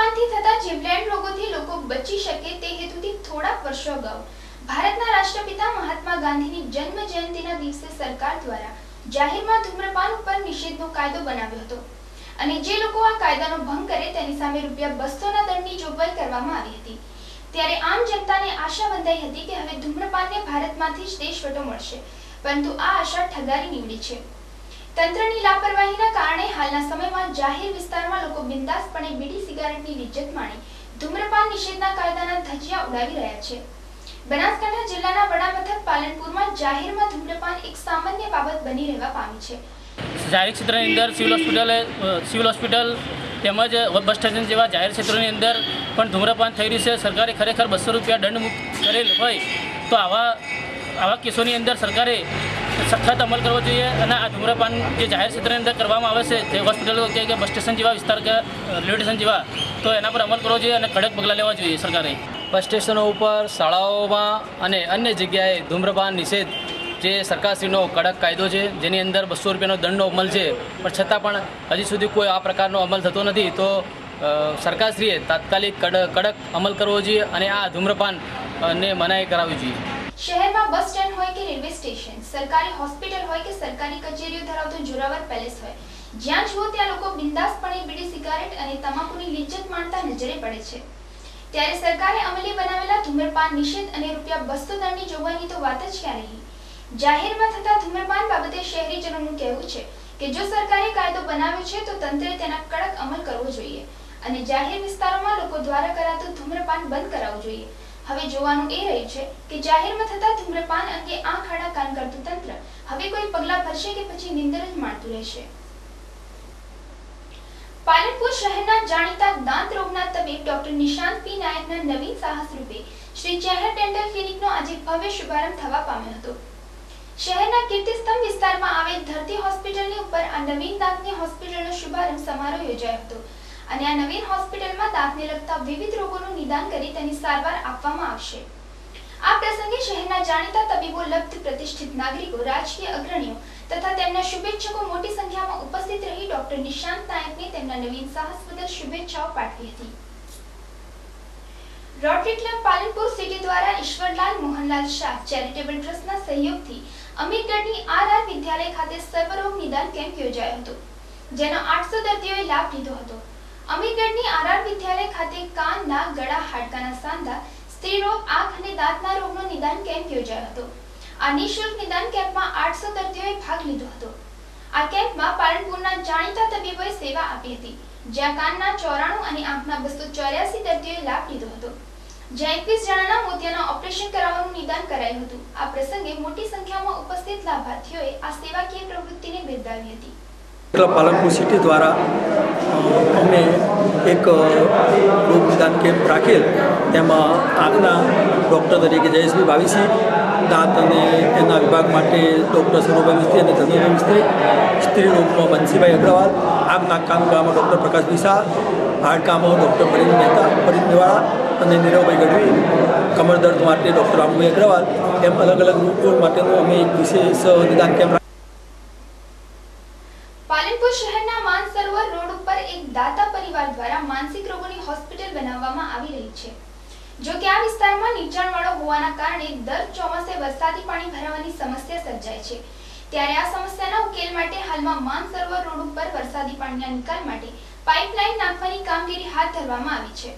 ધૂમ્રપાનથી થતા જીવલેણ રોગોથી લોકો બચી શકે તે હેતુથી થોડાક વર્ષો અગાઉ ભારતના રાષ્ટ્રપિતા મહાત્મા ગાંધીની જન્મ જયંતિના દિવસે સરકાર દ્વારા જાહેરમાં ધૂમ્રપાન ઉપર નિષેધનો કાયદો બનાવ્યો હતો અને જે લોકો આ કાયદાનો ભંગ કરે તેની સામે ₹200ના દંડની જોગવાઈ કરવામાં આવી હતી। ત્યારે આમ જનતાને આશા બંધાઈ હતી કે હવે ધૂમ્રપાનને ભારતમાંથી જ દેશવટો મળશે, પરંતુ આ આશા ઠગારી નીવડી છે। તંત્રની લાપરવાહીના કારણે હાલના સમયમાં જાહેર વિસ્તારમાં લોકો બિંદાસપણે બીડી સિગારેટની લિજ્જત માણી ધૂમ્રપાન નિષેધના કાયદાના ધજિયા ઉડાવી રહ્યા છે। બનાસકાંઠા જિલ્લાના વડામથક પાલનપુરમાં જાહેરમાં ધૂમ્રપાન એક સામાન્ય બાબત બની રહેવા પામી છે। જાહેર ક્ષેત્રની અંદર સિવિલ હોસ્પિટલ તેમજ બસ સ્ટેશન જેવા જાહેર ક્ષેત્રોની અંદર પણ ધૂમ્રપાન થઈ રહ્યું છે। સરકારે ખરેખર ₹200 દંડ મુક્ત કરેલ હોય તો આવા કેસોની અંદર સરકારે સખત અમલ કરવો જોઈએ અને આ ધૂમ્રપાન જે જાહેર ક્ષેત્રની અંદર કરવામાં આવે છે તે હોસ્પિટલો કે બસ સ્ટેશન જેવા વિસ્તાર કે રેલવે સ્ટેશન જેવા તો એના પર અમલ કરવો જોઈએ અને કડક પગલાં લેવા જોઈએ સરકારે। બસ સ્ટેશનો ઉપર, શાળાઓમાં અને અન્ય જગ્યાએ ધૂમ્રપાન નિષેધ જે સરકારશ્રીનો કડક કાયદો છે, જેની અંદર ₹200નો દંડનો અમલ છે, પણ છતાં પણ હજી સુધી કોઈ આ પ્રકારનો અમલ થતો નથી। તો સરકારશ્રીએ તાત્કાલિક કડક અમલ કરવો જોઈએ અને આ ધૂમ્રપાનને મનાઈ કરાવવી જોઈએ। શહેરમાં બસ સ્ટેન્ડ હોય કે રેલવે સ્ટેશન, સરકારી હોસ્પિટલ હોય કે સરકારી કચેરીઓ ધરાવતો જોરાવર પેલેસ હોય, જ્યાં જુઓ ત્યાં લોકો બિંદાસપણે બીડી સિગારેટ અને તમાકુની લિજ્જત માણતા નજરે પડે છે। ત્યારે સરકારે અમલી બનાવેલા ધૂમ્રપાન નિષેધ અને ₹200 દંડની જોગવાઈની તો વાત જ ક્યાં રહી। જાહેરમાં થતા ધૂમ્રપાન બાબતે શહેરીજનોનું કહેવું છે કે જો સરકારે કાયદો બનાવ્યો છે તો તંત્રે તેના કડક અમલ કરવો જોઈએ અને જાહેર વિસ્તારોમાં લોકો દ્વારા કરાતું ધૂમ્રપાન બંધ કરાવવું જોઈએ। હવે જોવાનું એ રહ્યું છે કે જાહેરમાં થતા ધૂમ્રપાન અંગે આંખ આડા કાન કરતું તંત્ર હવે કોઈ પગલાં ભરશે કે પછી નિંદર જ માણતું રહેશે। પાલનપુર શહેરના જાણીતા દાંત રોગના તબીબ ડોક્ટર નિશાંત પી નાયકના નવીન સાહસ રૂપે શ્રી ચેહર ડેન્ટલ ક્લિનિકનો આજે ભવ્ય શુભારંભ થવા પામ્યો હતો। શહેરના કીર્તિસ્તંભ વિસ્તારમાં આવેલ ધરતી હોસ્પિટલની ઉપર આ નવીન દાંતની હોસ્પિટલનો શુભારંભ સમારોહ યોજાયો હતો અને આ નવીન હોસ્પિટલમાં દાંતને લગતા વિવિધ રોગોનું નિદાન કરી તેની સારવાર આપવામાં આવશે। આ પ્રસંગે શહેરના જાણીતા તબીબો, લબ્ધ પ્રતિષ્ઠિત નાગરિકો, રાજકીય અગ્રણીઓ તથા તેમના શુભેચ્છકો મોટી સંખ્યામાં ઉપસ્થિત રહી ડોક્ટર નિશાંત નાયકને તેમના નવીન સાહસ બદલ શુભેચ્છાઓ પાઠવી હતી। રોટરી ક્લબ પાલનપુર સિટી દ્વારા ઈશ્વરલાલ મોહનલાલ શાહ ચેરિટેબલ ટ્રસ્ટના સહયોગથી અમીરગઢની RR વિદ્યાલય ખાતે સર્વરોગ નિદાન કેમ્પ યોજાયો હતો, જેનો 800 દર્દીઓએ લાભ લીધો હતો। અમીરગઢની RR વિદ્યાલય ખાતે કાન, નાક, ગળા, હાડકાના સાંધા, સ્ત્રી રોગ, આંખ અને દાંતના રોગનો નિદાન કેમ્પ યોજાયો હતો। આ નિઃશુલ્ક નિદાન કેમ્પમાં 800 દર્દીઓએ ભાગ લીધો હતો। આ કેમ્પમાં પાલનપુરના જાણીતા તબીબોએ સેવા આપી હતી, જ્યાં કાનના 94 અને આંખના 284 દર્દીઓએ લાભ લીધો હતો, જ્યાં 21 જણાના મોતિયાના ઓપરેશન કરાવવાનું નિદાન કરાયું હતું। આ પ્રસંગે મોટી સંખ્યામાં ઉપસ્થિત લાભાર્થીઓએ આ સેવાકીય પ્રવૃત્તિને બિરદાવી હતી। ક્લબ પાલનપુર સિટી દ્વારા અમે એક રોગ નિદાન કેમ્પ રાખેલ, તેમાં આંખના ડૉક્ટર તરીકે જયેશભાઈ બાવીસી, દાંત અને એના વિભાગ માટે ડૉક્ટર સરોભાઈ મિસ્ત્રી અને ધનુભાઈ મિસ્ત્રી, સ્ત્રી રોગમાં બંસીભાઈ અગ્રવાલ, આંખ નાક કાન ગળામાં ડૉક્ટર પ્રકાશભાઈ શાહ, હાડકામાં ડૉક્ટર ફરીદ મહેતા, ફરીદ મેવાડા અને નીરવભાઈ ગઢવી, કમર દર્દ માટે ડૉક્ટર રામભાઈ અગ્રવાલ, એમ અલગ અલગ રોગ માટેનું અમે એક વિશેષ નિદાન કેમ્પ પાલનપુર શહેરના માનસરોવર રોડ ઉપર એક દાતા પરિવાર દ્વારા માનસિક રોગોની હોસ્પિટલ બનાવવામાં આવી રહી છે। જો કે આ વિસ્તારમાં નીચાણવાળો હોવાના કારણે દર ચોમાસે વરસાદી પાણી ભરાવાની સમસ્યા સર્જાય છે। ત્યારે આ સમસ્યાના ઉકેલ માટે હાલમાં માનસરોવર રોડ ઉપર વરસાદી પાણીના નિકાલ માટે પાઇપલાઇન નાખવાની કામગીરી હાથ ધરવામાં આવી છે,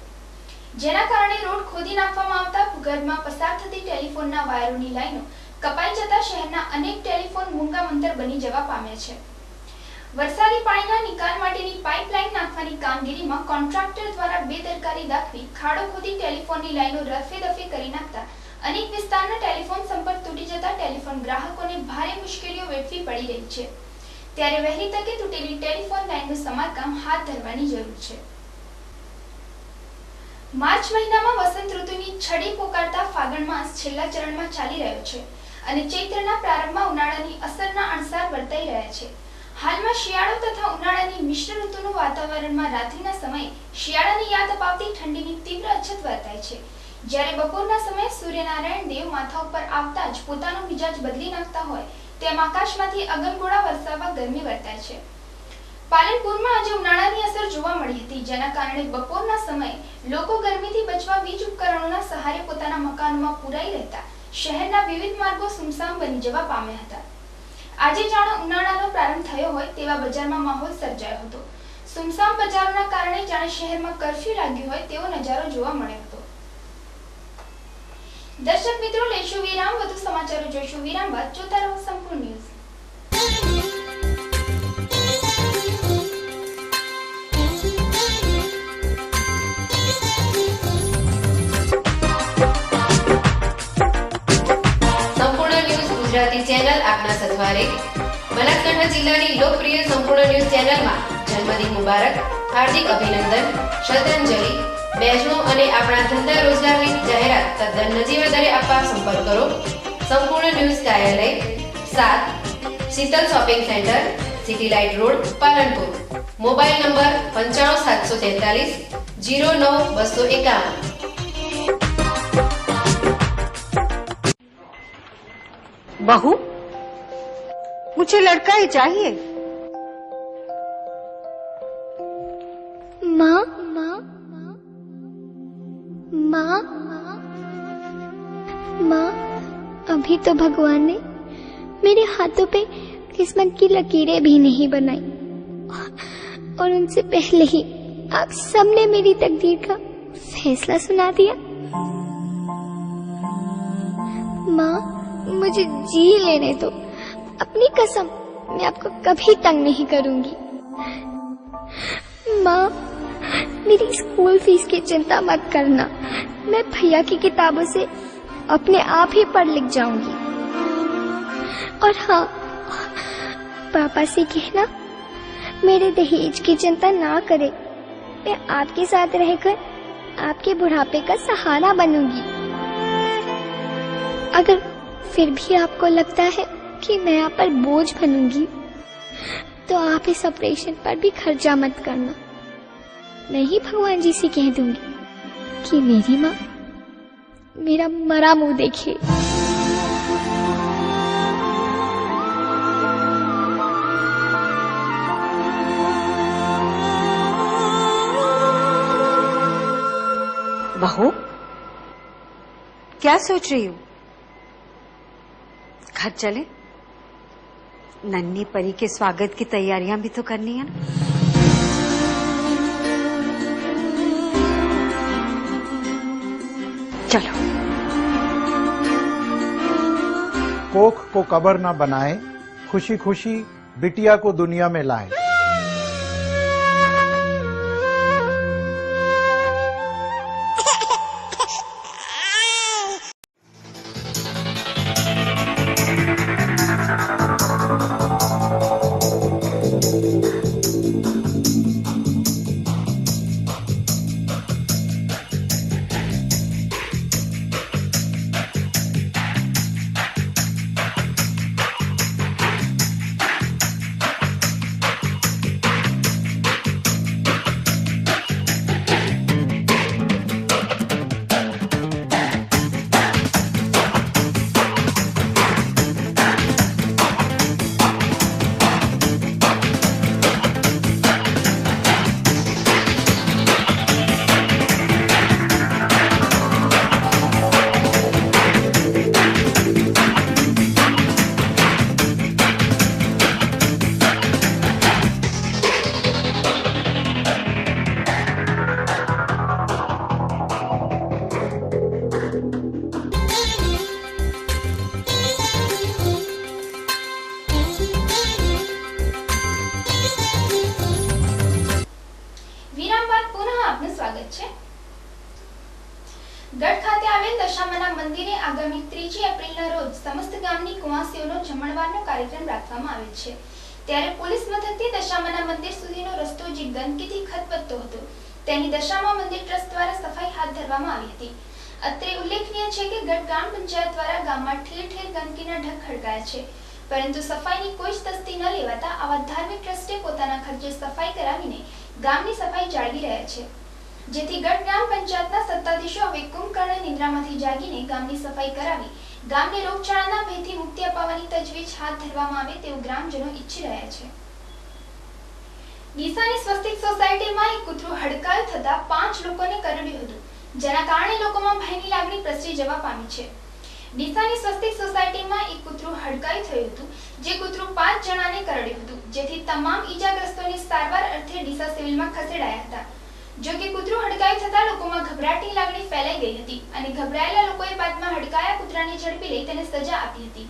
જેના કારણે રોડ ખોદી નાખવામાં આવતા ભૂગર્ભમાં પસાર થતી ટેલિફોનના વાયરોની લાઈનો કપાઈ જતા શહેરના અનેક ટેલિફોન મૂંગા-મંતર બની જવા પામ્યા છે। વરસાદી પાણીના નિકાલ માટેની પાઇપલાઇન નાખવાની કામગીરીમાં કોન્ટ્રાક્ટર દ્વારા બેદરકારી દાખવી ખાડો ખોદી ટેલિફોનની લાઈનો રફેદફે કરી નાખતા અનેક વિસ્તારના ટેલિફોન સંપર્ક તૂટી જતા ટેલિફોન ગ્રાહકોને ભારે મુશ્કેલીઓ વેઠવી પડી રહી છે। ત્યારે વહેલી તકે તૂટેલી ટેલિફોન લાઈનનું સમારકામ હાથ ધરવાની જરૂર છે। માર્ચ મહિનામાં વસંત ઋતુની છડી પોકારતા ફાગણ માસ છેલ્લા ચરણમાં ચાલી રહ્યો છે અને ચૈત્રના પ્રારંભમાં ઉનાળાની અસરના અણસાર વર્તાઈ રહ્યા છે। હાલમાં શિયાળો તથા ઉનાળાની મિશ્ર ઋતુનું વાતાવરણમાં રાત્રિના સમયે શિયાળાની યાદ અપાવતી ઠંડીની તીવ્ર અછત વર્તાય છે, જ્યારે બપોરના સમયે સૂર્યનારાયણ દેવ માથા ઉપર આવતા જ પોતાનો મિજાજ બદલી નાખતા હોય તેમ આકાશમાંથી અગનગોળા વરસાવવા ગરમી વર્તાય છે। પાલનપુરમાં આજે ઉનાળાની અસર જોવા મળી હતી, જેના કારણે બપોરના સમયે લોકો ગરમીથી બચવા વીજ ઉપકરણોના સહારે પોતાના મકાનોમાં પુરાઈ રહેતા શહેરના વિવિધ માર્ગો સુમસામ બની જવા પામ્યા હતા. આજે જાણે ઉનાળાનો પ્રારંભ થયો હોય તેવા બજારમાં માહોલ સર્જાયો હતો. સુમસામ બજારોના કારણે જાણે શહેરમાં કર્ફ્યુ લાગ્યું હોય તેવો નજારો જોવા મળ્યો હતો. દર્શક મિત્રો, લેશું વિરામ, વધુ સમાચારો જોઈશું વિરામ બાદ. જોતા રહો સંપૂર્ણ ન્યૂઝ. ગુજરાતી ચેનલ આપના સથવારે બનાસકાંઠા જિલ્લાની લોકપ્રિય સંપૂર્ણ ન્યૂઝ ચેનલમાં જન્મદિન મુબારક, હાર્દિક અભિનંદન, શ્રદ્ધાંજલિ, બેચનો અને આપણા ધંધા રોજગારની જાહેરાત તદ્દન નજીવા દરે આપવા સંપર્ક કરો. સંપૂર્ણ ન્યૂઝ કાર્યાલય 7 Sheetal shopping centre, city light road, Palanpur. Mobile number 95 743 09 251. बहू, मुझे लड़का ही चाहिए. माँ, माँ, माँ, माँ, अभी तो भगवान ने मेरे हाथों पे किस्मत की लकीरें भी नहीं बनाई और उनसे पहले ही आप सबने मेरी तकदीर का फैसला सुना दिया. माँ, मुझे जी लेने दो. अपनी कसम, मैं आपको कभी तंग नहीं करूंगी. माँ, मेरी स्कूल फीस की चिंता मत करना. मैं भैया की किताबों से अपने आप ही पढ़ लिख जाऊंगी. और हाँ, पापा से कहना मेरे दहेज की चिंता ना करे. मैं आपके साथ रहकर आपके बुढ़ापे का सहारा बनूंगी. अगर फिर भी आपको लगता है कि मैं आप पर बोझ बनूंगी, तो आप इस ऑपरेशन पर भी खर्चा मत करना. मैं ही भगवान जी से कह दूंगी कि मेरी माँ मेरा मरा मुंह देखे. बहू, क्या सोच रही हो? घर चले? नन्ही परी के स्वागत की तैयारियां भी तो करनी है ना. चलो. कोख को कब्र न बनाए, खुशी खुशी बिटिया को दुनिया में लाए. ગઢ ખાતે આવેલ દશામાના મંદિરે આગામી 3 એપ્રિલના રોજ સમસ્ત ગામની કુંવાસીઓનો જમણવારનો કાર્યક્રમ રાખવામાં આવેલ છે. ત્યારે પોલીસ મથકથી દશામાના મંદિર સુધીનો રસ્તો જે ગંદકીથી ખતબદતો હતો, તેની દશામા મંદિર ટ્રસ્ટ દ્વારા સફાઈ હાથ ધરવામાં આવી હતી. અત્રે ઉલ્લેખનીય છે કે ગઢ ગ્રામ પંચાયત દ્વારા ગામમાં ઠેર ઠેર ગંદકીના ઢગ ખડકાયા છે, પરંતુ સફાઈની કોઈ જ તસ્તી ન લેવાતા આવા ધાર્મિક ટ્રસ્ટે પોતાના ખર્ચે સફાઈ કરાવીને ગામની સફાઈ જાળવી રહ્યા છે. જેથી ગઢ ગ્રામ પંચાયતના સત્તાધીશો હવે કુંભકર્ણ નિદ્રામાંથી જાગીને ગામની સફાઈ કરાવી ગામને રોગચાળાના ભયથી મુક્તિ અપાવવાની તજવીજ હાથ ધરવામાં આવે તેવું ગ્રામજનો ઈચ્છી રહ્યા છે. ડીસાની સ્વસ્તિક સોસાયટીમાં એક કૂતરું હડકાયું થતા 5 લોકોને કરડ્યું હતું, જેના કારણે લોકોમાં ભયની લાગણી પ્રસરી જવા પામી છે. ડીસાની સ્વસ્તિક સોસાયટીમાં એક કૂતરું હડકાયું થયું હતું, જે કૂતરું 5 જણાને કરડ્યું હતું, જેથી તમામ ઈજાગ્રસ્તોને સારવાર અર્થે ડીસા સિવિલમાં ખસેડાયા હતા. જો કે કૂતરું હડકાયું થતા લોકોમાં ગભરાટની લાગણી ફેલાઈ ગઈ હતી અને ગભરાયેલા લોકોએ બાદમાં હડકાયા કૂતરાને ઝડપી લઈ તેને સજા આપી હતી.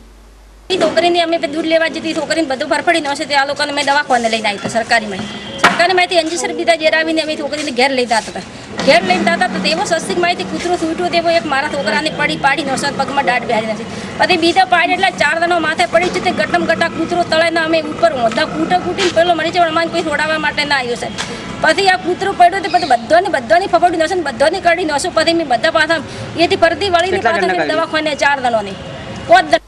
છોકરીને અમે દૂધ લેવા જતી, છોકરીને બધું ફરફડી નહોશે તે આ લોકોને મેં દવાખાને લઈને આવી હતા સરકારીમાંથી ઇન્જેક્શન દીધા જેરાવીને અમે છોકરીને ઘેર લઈ જતા હતા. ઘેર લઈને જતા તો તેવો સસ્તી માહિતી કૂતરો છૂટ્યો તેવો એક મારા છોકરાને પાડી નહોશે, પગમાં દાઢ બેહારી નથી. પછી બીજા પાડી એટલે 4 જણો માથે પડી છે તે ગટમ ગટા કૂતરો તળાઈને અમે ઉપર હોતા કૂટીને પેલો મળી જાય અમારે કોઈ છોડાવવા માટે ના આવ્યો સાહેબ. પછી આ કૂતરો પડ્યો તો પછી બધાની ફફડી નહોશે ને બધાની કરડી નહોશે. પછી મેં બધા પાછા એથી ફરતી વળીને પાછા દવાખાને 4 જણોને 5 જણ.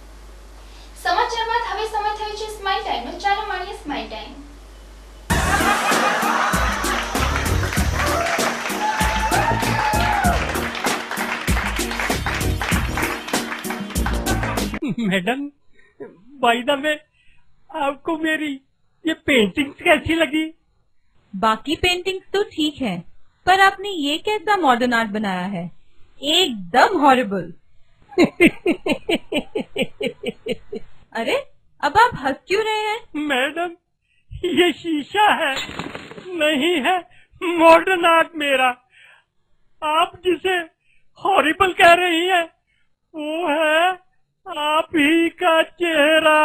સમાચાર બાદ હવે સમય થયો છે સ્માઇલ ટાઈમનો. ચાલો માણીએ smile time. Madam, by the way, आपको मेरी ये पेंटिंग्स कैसी लगी? बाकी पेंटिंग्स तो ठीक है, पर आपने ये कैसा मॉडर्न आर्ट बनाया है? एकदम हॉरिबल। अरे, अब आप हंस क्यों रहे हैं? मैडम, ये शीशा है, नहीं है मॉडर्न आर्ट मेरा। आप जिसे हॉरिबल कह रही हैं, वो है आप ही का चेहरा।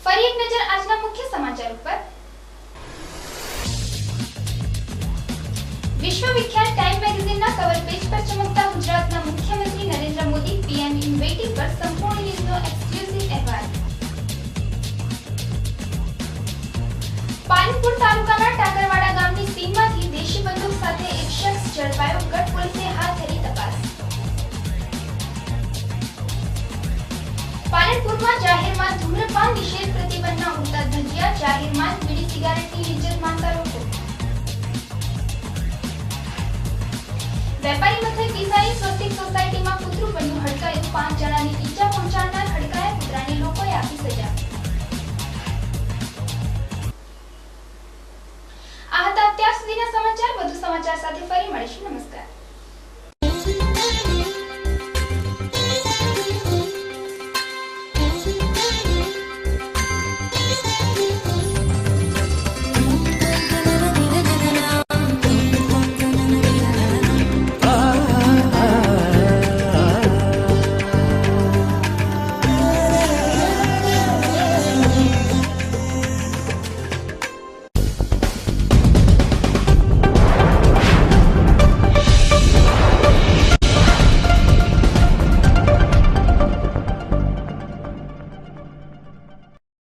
ફરી એક નજર આજના મુખ્ય સમાચાર ઉપર. વિશ્વવિખ્યાત ટાઈમ મેગેઝિનના કવર પેજ પર ચમકતા ગુજરાતના મુખ્યમંત્રી Narendra Modi PM in waiting પર સંપૂર્ણ ન્યૂઝનો એક્સક્લુઝિવ અહેવાલ. પાલનપુર તાલુકાના ટાકરવાડા ગામની સીમમાંથી દેશી બંદૂક સાથે એક શખ્સ ઝડપાયો, ગઢ પોલીસે હાથ ધરી તપાસ. પાલનપુરમાં જાહેરમાં ધૂમ્રપાન નિષેધ પ્રતિબંધના ઉડતા ધજિયા, જાહેરમાં બીડી સિગારેટની લિજ્જત માનતા લોકો. વેપારી મથક ડીસાની સ્વસ્તિક સોસાયટીમાં કૂતરું બન્યું હડકાયું, 5 જણાને ઈજા પહોંચાડનાર હડકાયા કૂતરાને લોકોએ આપી સજા. આ હતા અત્યાર સુધીના સમાચાર. વધુ સમાચાર સાથે ફરી મળીશું. નમસ્કાર.